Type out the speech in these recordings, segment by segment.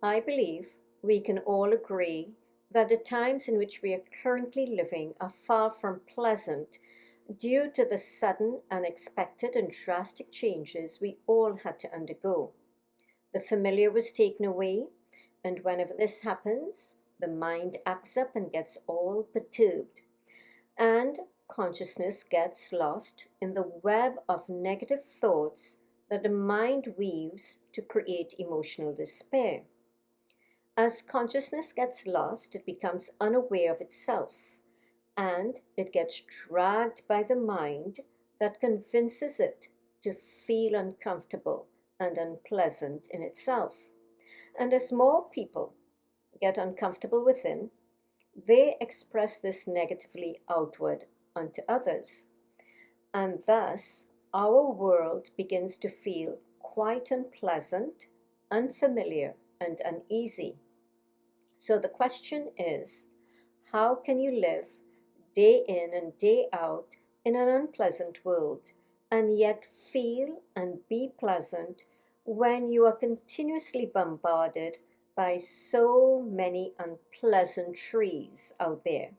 I believe we can all agree that the times in which we are currently living are far from pleasant due to the sudden, unexpected, and drastic changes we all had to undergo. The familiar was taken away, and whenever this happens, the mind acts up and gets all perturbed, and consciousness gets lost in the web of negative thoughts that the mind weaves to create emotional despair. As consciousness gets lost, it becomes unaware of itself, and it gets dragged by the mind that convinces it to feel uncomfortable and unpleasant in itself. And as more people get uncomfortable within, they express this negatively outward onto others. And thus, our world begins to feel quite unpleasant, unfamiliar, and uneasy. So the question is, how can you live day in and day out in an unpleasant world and yet feel and be pleasant when you are continuously bombarded by so many unpleasantries out there?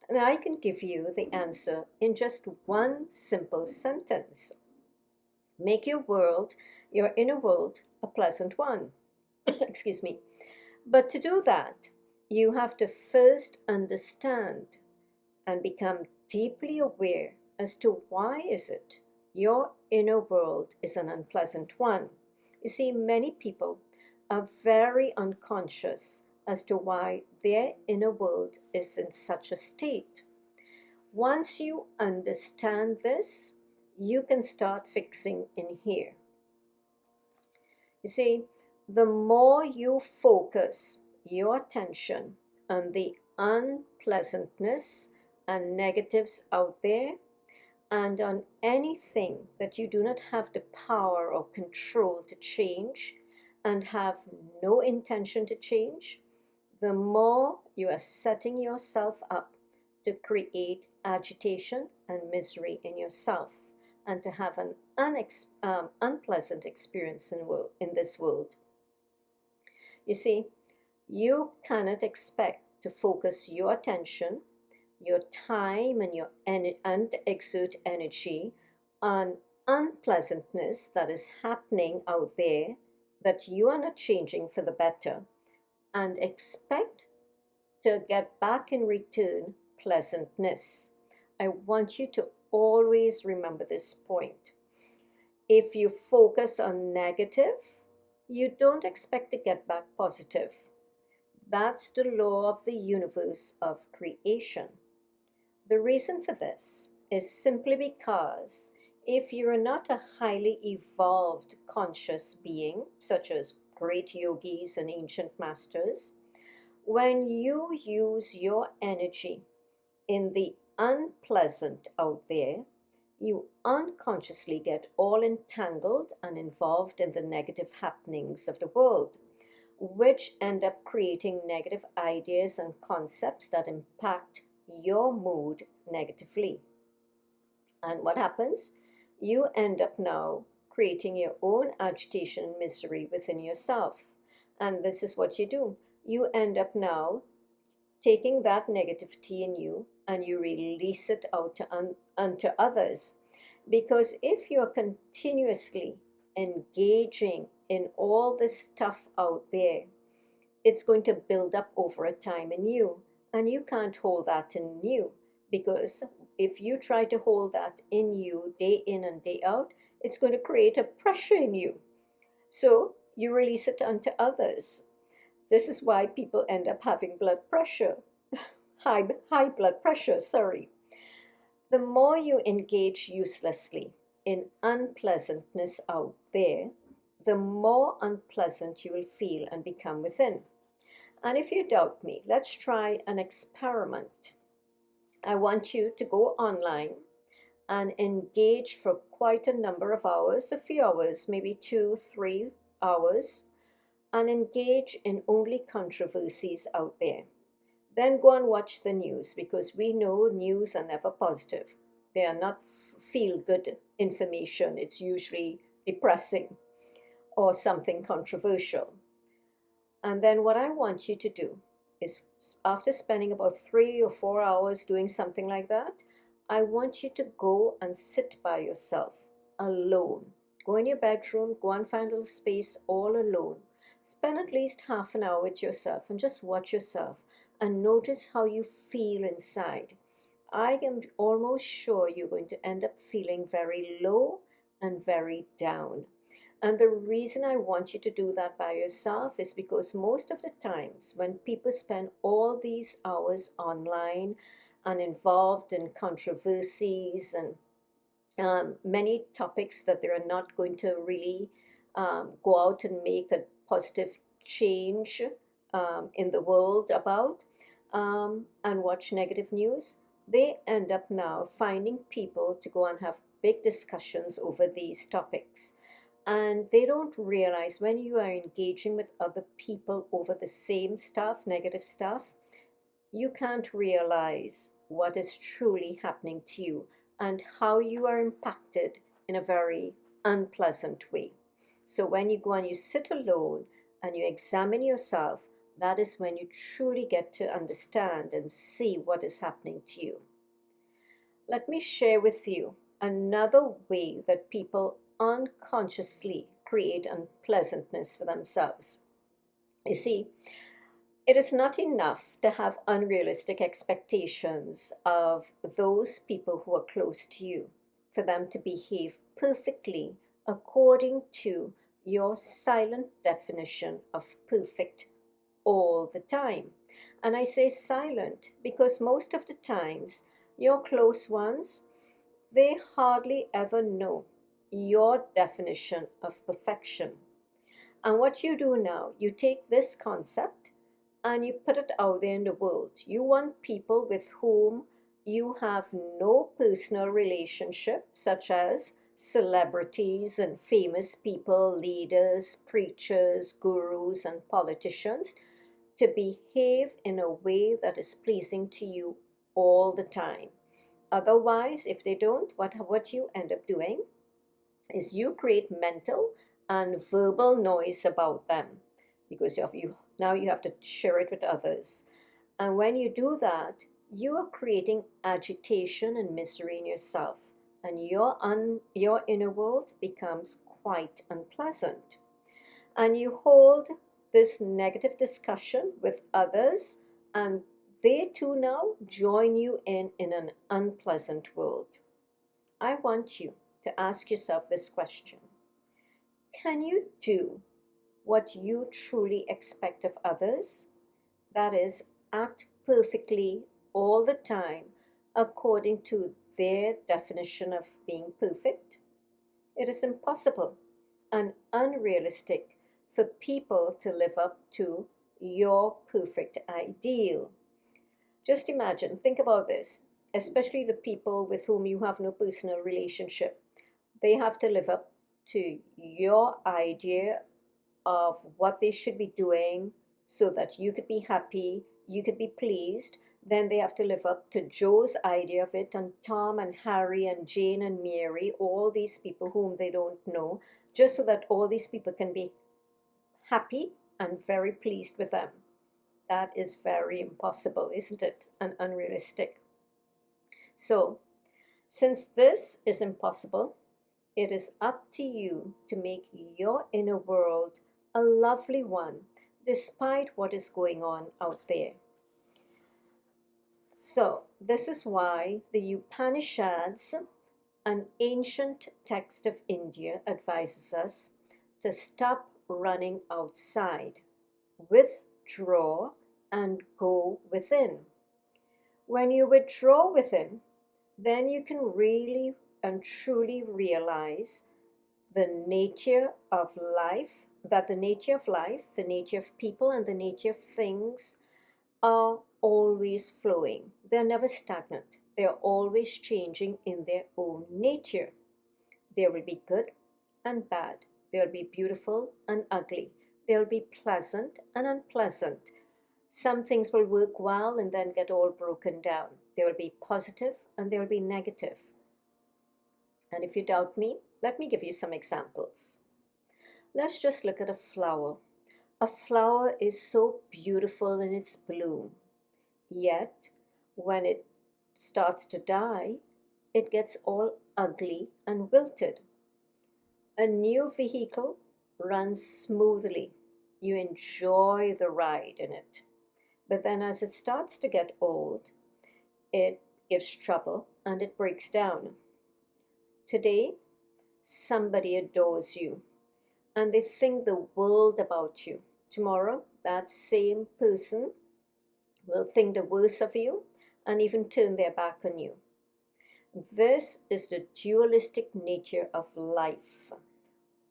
And I can give you the answer in just one simple sentence. Make your world, your inner world, a pleasant one. Excuse me. But to do that, you have to first understand and become deeply aware as to why is it your inner world is an unpleasant one. You see, many people are very unconscious as to why their inner world is in such a state. Once you understand this, you can start fixing in here. You see, the more you focus your attention on the unpleasantness and negatives out there, and on anything that you do not have the power or control to change and have no intention to change, the more you are setting yourself up to create agitation and misery in yourself and to have an unpleasant experience in this world. You see, you cannot expect to focus your attention, your time, and exert energy on unpleasantness that is happening out there that you are not changing for the better, and expect to get back in return pleasantness. I want you to always remember this point. If you focus on negative, you don't expect to get back positive. That's the law of the universe of creation. The reason for this is simply because if you are not a highly evolved conscious being, such as great yogis and ancient masters, when you use your energy in the unpleasant out there, you unconsciously get all entangled and involved in the negative happenings of the world, which end up creating negative ideas and concepts that impact your mood negatively. And what happens? You end up now creating your own agitation and misery within yourself. And this is what you do. You end up now taking that negativity in you and you release it out unto others. Because if you're continuously engaging in all this stuff out there, it's going to build up over a time in you, and you can't hold that in you, because if you try to hold that in you day in and day out, it's going to create a pressure in you. So you release it onto others. This is why people end up having blood pressure, high blood pressure, sorry. The more you engage uselessly in unpleasantness out there, the more unpleasant you will feel and become within. And if you doubt me, let's try an experiment. I want you to go online and engage for quite a number of hours, a few hours, maybe 2-3 hours, and engage in only controversies out there. Then go and watch the news, because we know news are never positive. They are not feel-good information. It's usually depressing or something controversial. And then what I want you to do is, after spending about 3 or 4 hours doing something like that, I want you to go and sit by yourself alone. Go in your bedroom, go and find a little space all alone. Spend at least half an hour with yourself and just watch yourself and notice how you feel inside. I am almost sure you're going to end up feeling very low and very down. And the reason I want you to do that by yourself is because most of the times when people spend all these hours online and involved in controversies and many topics that they're not going to really go out and make a positive change in the world about, and watch negative news, they end up now finding people to go and have big discussions over these topics. And they don't realize when you are engaging with other people over the same stuff, negative stuff, you can't realize what is truly happening to you and how you are impacted in a very unpleasant way. So when you go and you sit alone and you examine yourself, that is when you truly get to understand and see what is happening to you. Let me share with you another way that people unconsciously create unpleasantness for themselves. You see, it is not enough to have unrealistic expectations of those people who are close to you, for them to behave perfectly according to your silent definition of perfect all the time. And I say silent because most of the times, your close ones, they hardly ever know your definition of perfection. And what you do now, you take this concept and you put it out there in the world. You want people with whom you have no personal relationship, such as celebrities and famous people, leaders, preachers, gurus, and politicians, to behave in a way that is pleasing to you all the time. Otherwise, if they don't, what you end up doing is you create mental and verbal noise about them, because now you have to share it with others. And when you do that, you are creating agitation and misery in yourself, and your inner world becomes quite unpleasant. And you hold this negative discussion with others, and they too now join you in an unpleasant world. I want you to ask yourself this question: can you do what you truly expect of others? That is, act perfectly all the time according to their definition of being perfect? It is impossible and unrealistic for people to live up to your perfect ideal. Just imagine, think about this, especially the people with whom you have no personal relationship. They have to live up to your idea of what they should be doing so that you could be happy, you could be pleased. Then they have to live up to Joe's idea of it, and Tom and Harry and Jane and Mary, all these people whom they don't know, just so that all these people can be happy and very pleased with them. That is very impossible, isn't it? And unrealistic. So, since this is impossible, it is up to you to make your inner world a lovely one, despite what is going on out there. So, this is why the Upanishads, an ancient text of India, advises us to stop running outside, withdraw, and go within. When you withdraw within, then you can really and truly realize the nature of life, that the nature of life, the nature of people, and the nature of things are always flowing. They're never stagnant. They're always changing in their own nature. There will be good and bad. There will be beautiful and ugly. There will be pleasant and unpleasant. Some things will work well and then get all broken down. There will be positive and there will be negative. And if you doubt me, let me give you some examples. Let's just look at a flower. A flower is so beautiful in its bloom, yet when it starts to die, it gets all ugly and wilted. A new vehicle runs smoothly. You enjoy the ride in it. But then, as it starts to get old, it gives trouble and it breaks down. Today, somebody adores you and they think the world about you. Tomorrow, that same person will think the worst of you and even turn their back on you. This is the dualistic nature of life.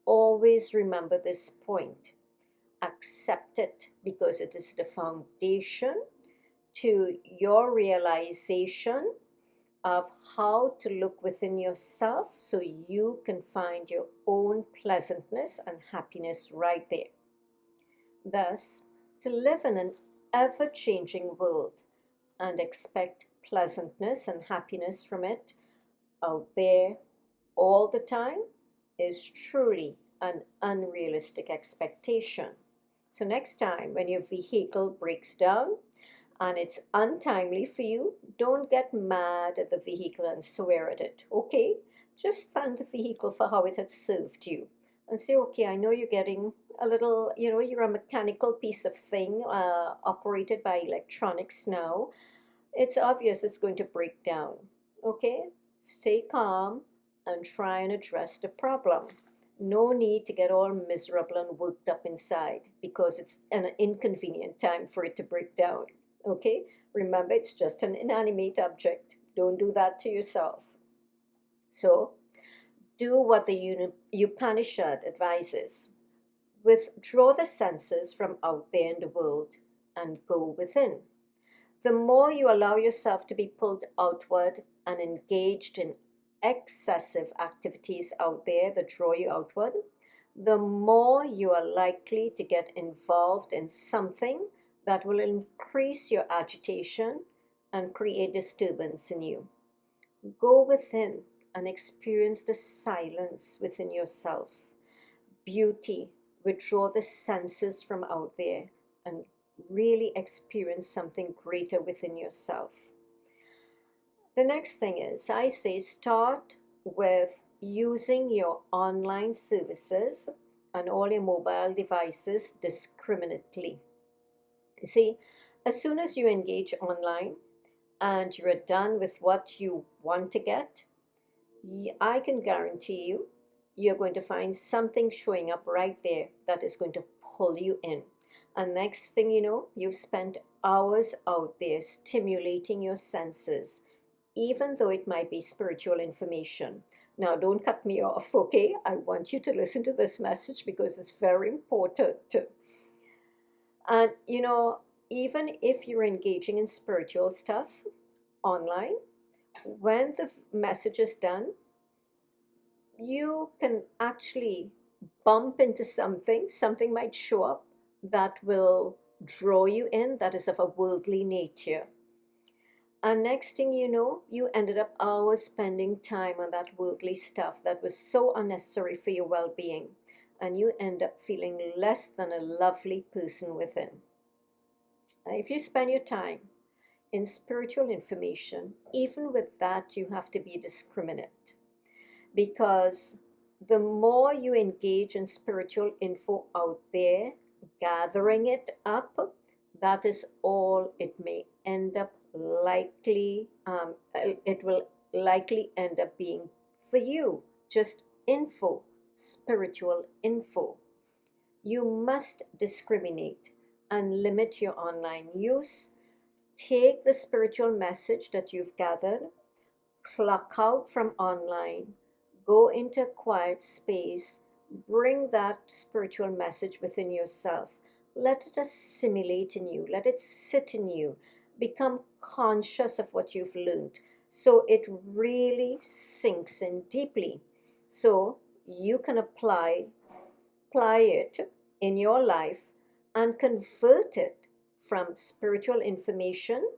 Always remember this point. Accept it because it is the foundation to your realization of how to look within yourself so you can find your own pleasantness and happiness right there. Thus, to live in an ever changing world and expect pleasantness and happiness from it out there all the time is truly an unrealistic expectation. So, next time when your vehicle breaks down and it's untimely for you, don't get mad at the vehicle and swear at it, okay? Just thank the vehicle for how it had served you and say, okay, I know you're getting a little, you're a mechanical piece of thing operated by electronics now. It's obvious it's going to break down, okay? Stay calm and try and address the problem. No need to get all miserable and worked up inside because it's an inconvenient time for it to break down. Okay? Remember, it's just an inanimate object. Don't do that to yourself. So, do what the Upanishad advises. Withdraw the senses from out there in the world and go within. The more you allow yourself to be pulled outward and engaged in excessive activities out there that draw you outward, the more you are likely to get involved in something that will increase your agitation and create disturbance in you. Go within and experience the silence within yourself. Beauty, withdraw the senses from out there and really experience something greater within yourself. The next thing is, I say start with using your online services and all your mobile devices discriminately. You see, as soon as you engage online and you're done with what you want to get, I can guarantee you, you're going to find something showing up right there that is going to pull you in. And next thing you know, you've spent hours out there stimulating your senses, even though it might be spiritual information. Now, don't cut me off, okay? I want you to listen to this message because it's very important. And, even if you're engaging in spiritual stuff online, when the message is done, you can actually bump into something might show up that will draw you in, that is of a worldly nature. And next thing you know, you ended up hours spending time on that worldly stuff that was so unnecessary for your well being. And you end up feeling less than a lovely person within. If you spend your time in spiritual information, even with that, you have to be discriminate. Because the more you engage in spiritual info out there, gathering it up, that is all it may end up it will likely end up being for you. Just info, spiritual info. You must discriminate and limit your online use. Take the spiritual message that you've gathered, clock out from online, go into a quiet space, bring that spiritual message within yourself. Let it assimilate in you, let it sit in you. Become conscious of what you've learned so it really sinks in deeply. So you can apply it in your life and convert it from spiritual information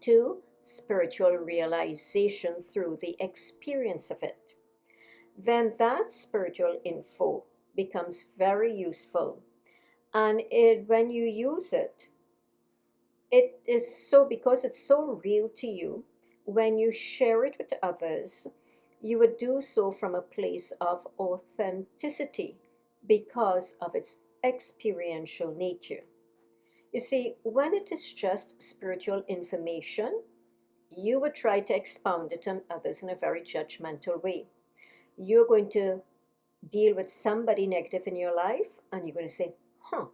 to spiritual realization through the experience of it. Then that spiritual info becomes very useful. And when you use it, it is so, because it's so real to you, when you share it with others, you would do so from a place of authenticity because of its experiential nature. You see, when it is just spiritual information, you would try to expound it on others in a very judgmental way. You're going to deal with somebody negative in your life, and you're going to say, huh,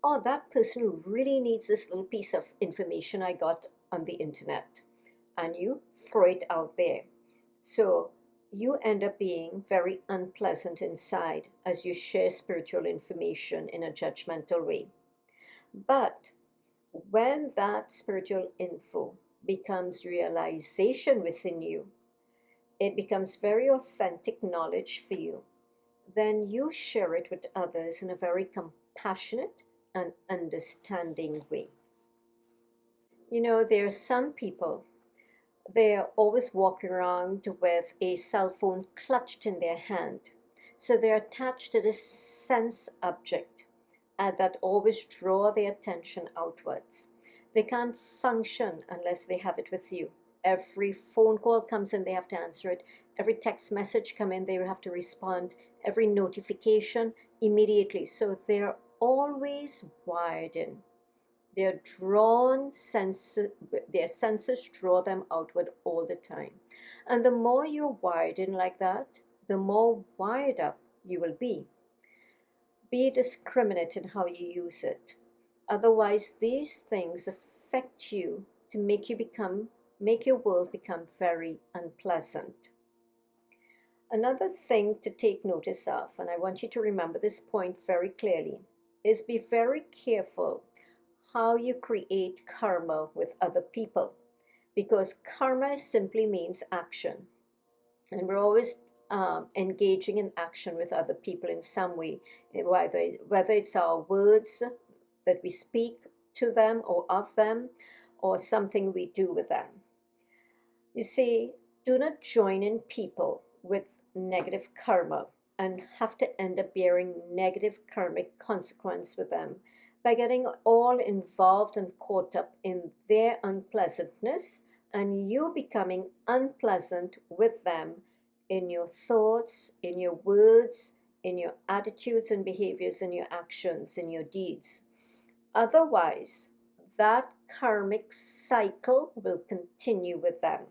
oh, that person really needs this little piece of information I got on the internet. And you throw it out there. So you end up being very unpleasant inside as you share spiritual information in a judgmental way. But when that spiritual info becomes realization within you, it becomes very authentic knowledge for you, then you share it with others in a very compassionate and understanding way. You know, there are some people, they're always walking around with a cell phone clutched in their hand. So they're attached to this sense object that always draw their attention outwards. They can't function unless they have it with you. Every phone call comes in, they have to answer it. Every text message come in, they have to respond. Every notification immediately. So they're always wired in. They're drawn senses, their senses draw them outward all the time. And the more you're wired in like that, the more wired up you will be. Be discriminate in how you use it. Otherwise, these things affect you to make your world become very unpleasant. Another thing to take notice of, and I want you to remember this point very clearly, is be very careful how you create karma with other people, because karma simply means action, and we're always engaging in action with other people in some way, whether it's our words that we speak to them or of them, or something we do with them. You see, do not join in people with negative karma and have to end up bearing negative karmic consequence with them by getting all involved and caught up in their unpleasantness, and you becoming unpleasant with them in your thoughts, in your words, in your attitudes and behaviors, in your actions, in your deeds. Otherwise, that karmic cycle will continue with them.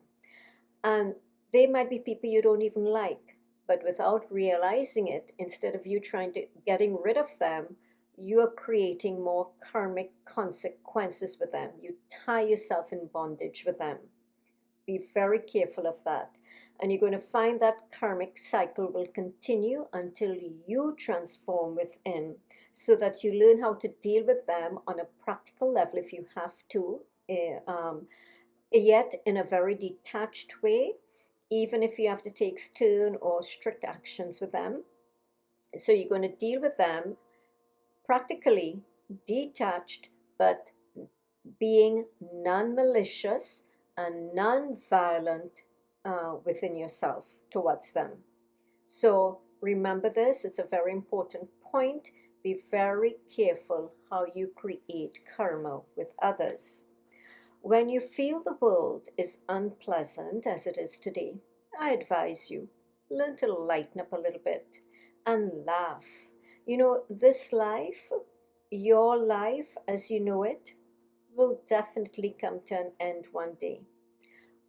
And they might be people you don't even like, but without realizing it, instead of you trying to getting rid of them, you are creating more karmic consequences with them. You tie yourself in bondage with them. Be very careful of that. And you're going to find that karmic cycle will continue until you transform within, so that you learn how to deal with them on a practical level if you have to, yet in a very detached way, even if you have to take stern or strict actions with them. So you're going to deal with them practically detached, but being non-malicious and non-violent within yourself towards them. So remember this, it's a very important point. Be very careful how you create karma with others. When you feel the world is unpleasant as it is today, I advise you, learn to lighten up a little bit and laugh. You know, this life, your life as you know it, will definitely come to an end one day.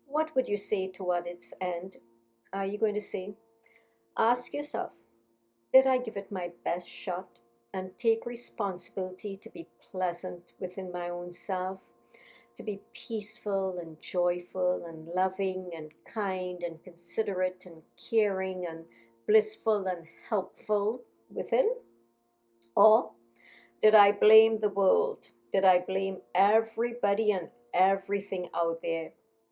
What would you say toward its end? Are you going to say, ask yourself, did I give it my best shot and take responsibility to be pleasant within my own self, to be peaceful and joyful and loving and kind and considerate and caring and blissful and helpful within? Or did I blame the world? Did I blame everybody and everything out there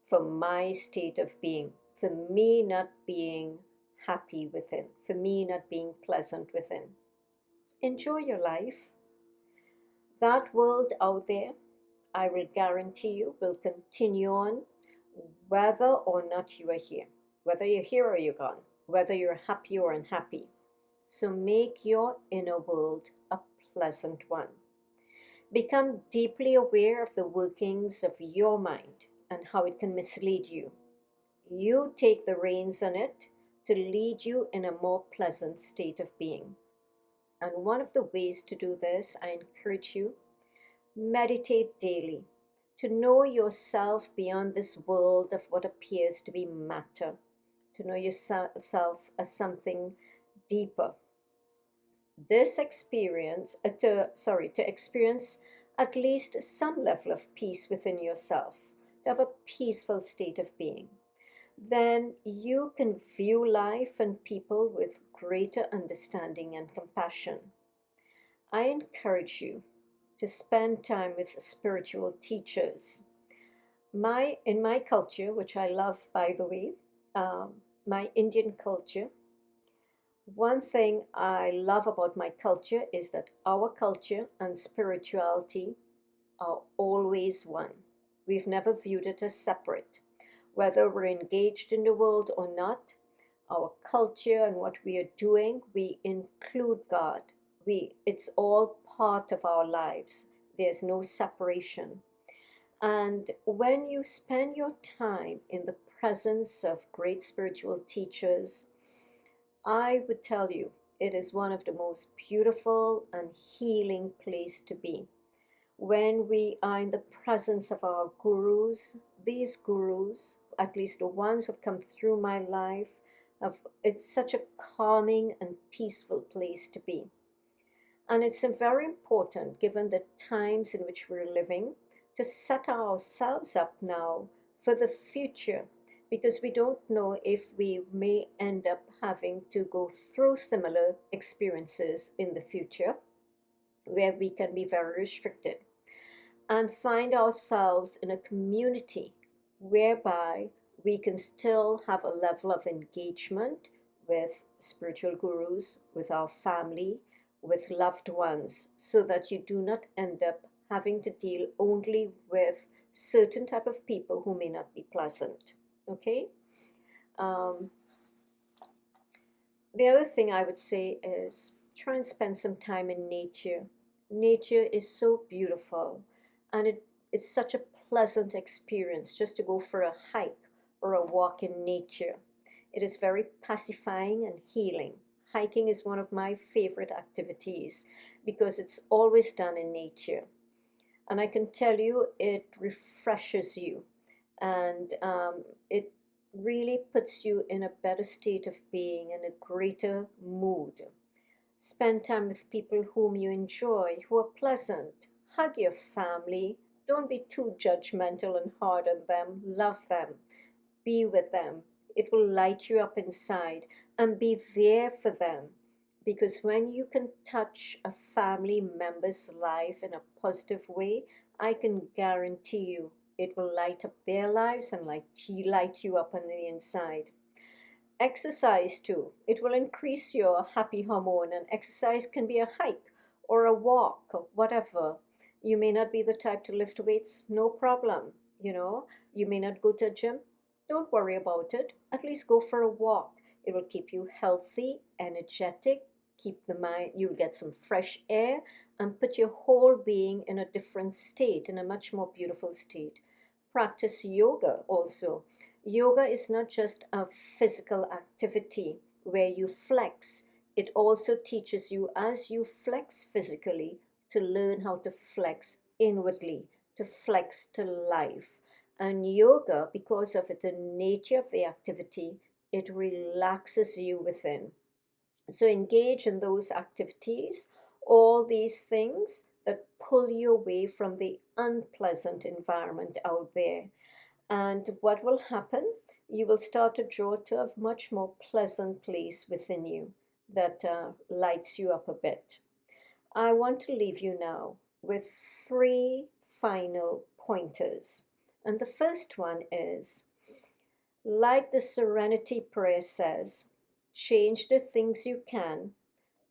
for my state of being, for me not being happy within, for me not being pleasant within? Enjoy your life. That world out there, I will guarantee you, will continue on whether or not you are here, whether you're here or you're gone, whether you're happy or unhappy. So make your inner world a unpleasant one. Become deeply aware of the workings of your mind and how it can mislead you. You take the reins on it to lead you in a more pleasant state of being. And one of the ways to do this, I encourage you, meditate daily to know yourself beyond this world of what appears to be matter, to know yourself as something deeper. This experience, to experience at least some level of peace within yourself, to have a peaceful state of being, then you can view life and people with greater understanding and compassion. I encourage you to spend time with spiritual teachers. In my culture, which I love, by the way, my Indian culture, one thing I love about my culture is that our culture and spirituality are always one. We've never viewed it as separate. Whether we're engaged in the world or not, our culture and what we are doing, we include God. It's all part of our lives. There's no separation. And when you spend your time in the presence of great spiritual teachers, I would tell you it is one of the most beautiful and healing place to be. When we are in the presence of our gurus, these gurus, at least the ones who have come through my life, it's such a calming and peaceful place to be. And it's very important, given the times in which we're living, to set ourselves up now for the future, because we don't know if we may end up having to go through similar experiences in the future where we can be very restricted, and find ourselves in a community whereby we can still have a level of engagement with spiritual gurus, with our family, with loved ones, so that you do not end up having to deal only with certain type of people who may not be pleasant. Okay. The other thing I would say is try and spend some time in nature. Nature is so beautiful, and it is such a pleasant experience just to go for a hike or a walk in nature. It is very pacifying and healing. Hiking is one of my favorite activities because it's always done in nature. And I can tell you, it refreshes you, and it really puts you in a better state of being, in a greater mood. Spend time with people whom you enjoy, who are pleasant. Hug your family. Don't be too judgmental and hard on them. Love them. Be with them. It will light you up inside, and be there for them. Because when you can touch a family member's life in a positive way, I can guarantee you it will light up their lives and light you up on the inside. Exercise too. It will increase your happy hormone, and exercise can be a hike or a walk or whatever. You may not be the type to lift weights, no problem. You may not go to a gym, don't worry about it. At least go for a walk. It will keep you healthy, energetic, keep the mind, you'll get some fresh air, and put your whole being in a different state, in a much more beautiful state. Practice yoga also. Yoga is not just a physical activity where you flex. It also teaches you, as you flex physically, to learn how to flex inwardly, to flex to life. And yoga, because of the nature of the activity, it relaxes you within. So engage in those activities, all these things that pull you away from the unpleasant environment out there. And what will happen? You will start to draw to a much more pleasant place within you that lights you up a bit. I want to leave you now with 3 final pointers. And the first one is, like the Serenity Prayer says, change the things you can,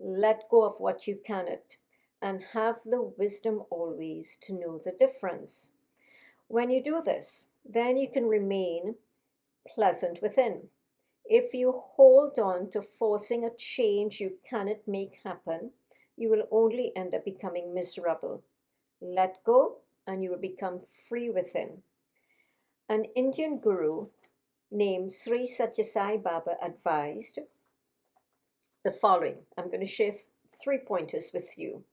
let go of what you cannot, and have the wisdom always to know the difference. When you do this, then you can remain pleasant within. If you hold on to forcing a change you cannot make happen, you will only end up becoming miserable. Let go, and you will become free within. An Indian guru named Sri Sathya Sai Baba advised the following. I'm going to share 3 pointers with you.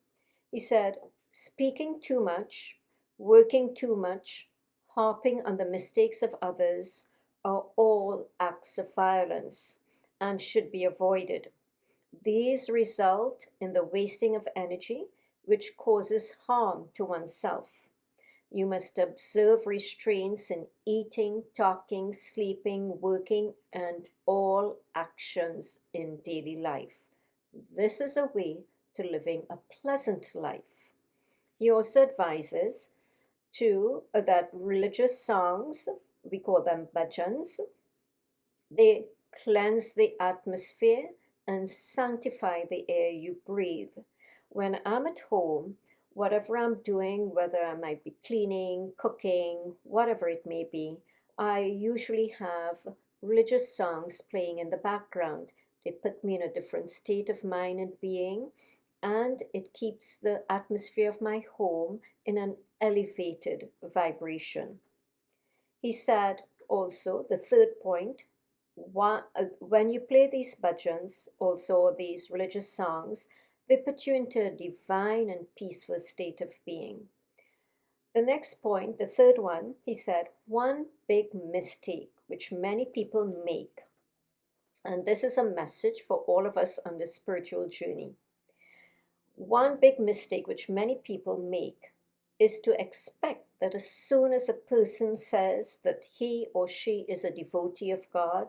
He said, speaking too much, working too much, harping on the mistakes of others are all acts of violence and should be avoided. These result in the wasting of energy, which causes harm to oneself. You must observe restraints in eating, talking, sleeping, working, and all actions in daily life. This is a way to living a pleasant life. He also advises that religious songs, we call them bhajans, they cleanse the atmosphere and sanctify the air you breathe. When I'm at home, whatever I'm doing, whether I might be cleaning, cooking, whatever it may be, I usually have religious songs playing in the background. They put me in a different state of mind and being, and it keeps the atmosphere of my home in an elevated vibration. He said also, the third point, when you play these bhajans, also these religious songs, they put you into a divine and peaceful state of being. The next point, the third one, he said, one big mistake which many people make, and this is a message for all of us on this spiritual journey. One big mistake which many people make is to expect that as soon as a person says that he or she is a devotee of God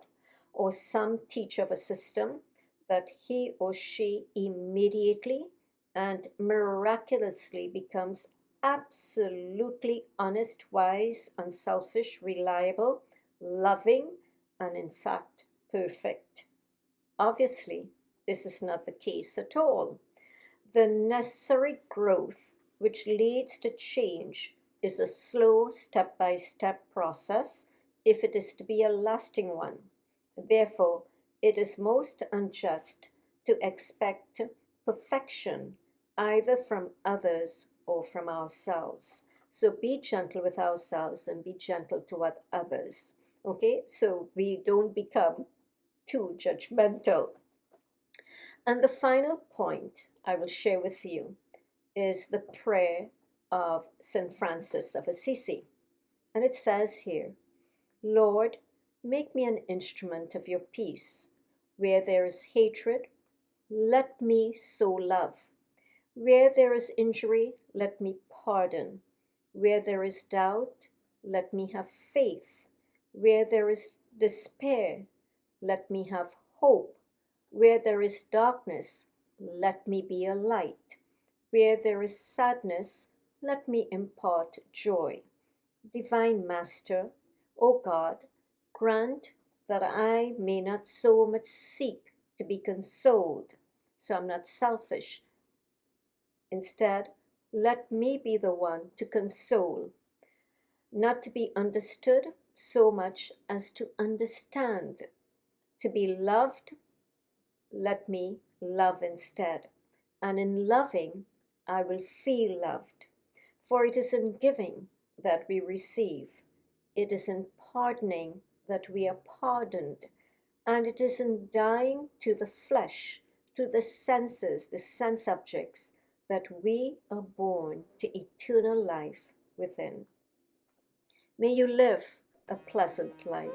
or some teacher of a system, that he or she immediately and miraculously becomes absolutely honest, wise, unselfish, reliable, loving, and in fact, perfect. Obviously, this is not the case at all. The necessary growth which leads to change is a slow step-by-step process if it is to be a lasting one. Therefore, it is most unjust to expect perfection either from others or from ourselves. So be gentle with ourselves and be gentle toward others. Okay, so we don't become too judgmental. And the final point I will share with you is the prayer of St. Francis of Assisi. And it says here, Lord, make me an instrument of your peace. Where there is hatred, let me sow love. Where there is injury, let me pardon. Where there is doubt, let me have faith. Where there is despair, let me have hope. Where there is darkness, let me be a light. Where there is sadness, let me impart joy. Divine Master, O God, grant that I may not so much seek to be consoled, so I'm not selfish. Instead, let me be the one to console, not to be understood so much as to understand. To be loved, let me love instead. And in loving, I will feel loved. For it is in giving that we receive. It is in pardoning that we are pardoned. And it is in dying to the flesh, to the senses, the sense objects, that we are born to eternal life within. May you live a pleasant life.